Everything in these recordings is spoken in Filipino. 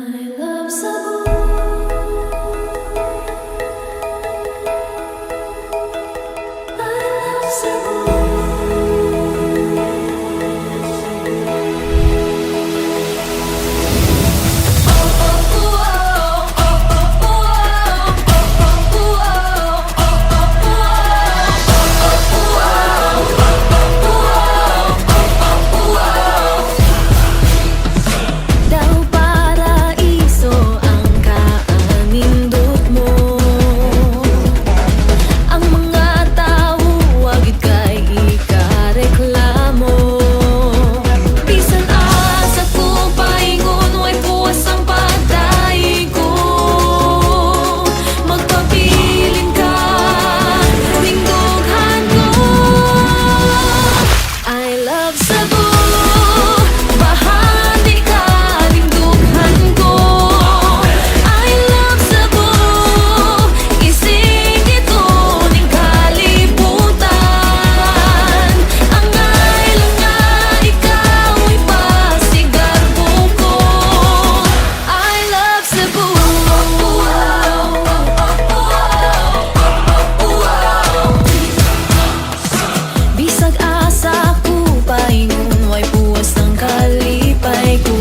I love Cebu. I love Cebu. Daw paraiso ang kaanindot mo. Ang mga tao wagid kay ikareklamo. Bisan asa ko paingon way puwas ang pagdaig ko. Magpabilin ka ning dughan ko. I love Cebu. Bahandi ka ning dughan ko. I love Cebu. Isig ito ning kalibutan. Ang island nga ikaw ipasigar ko. I love Cebu. Bisag asa ko paingon way puwas ang kalipay ko.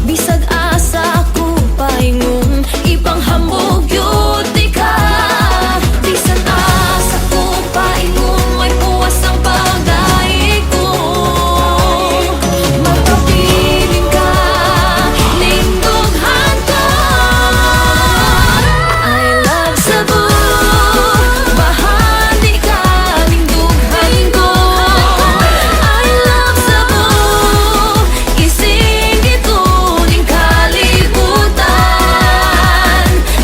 Bisag asa ko paingon ipanghambog yun di ka. Bisan asa ko paingon way puwas ang pagdaig ko. Magpabilin ka ning dughan ko. I love Cebu. Bahandi ka ning dughan ko. I love Cebu. Isig ito ning kalibutan.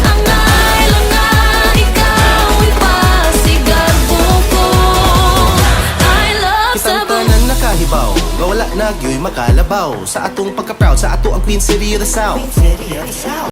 Ang island nga ikaw ipasigar ko. I love Kitang Cebu. tanan nakahibaw, nga wala nagyoy makalabaw. Sa atong pagka-proud, sa ato ang Queen City of the South.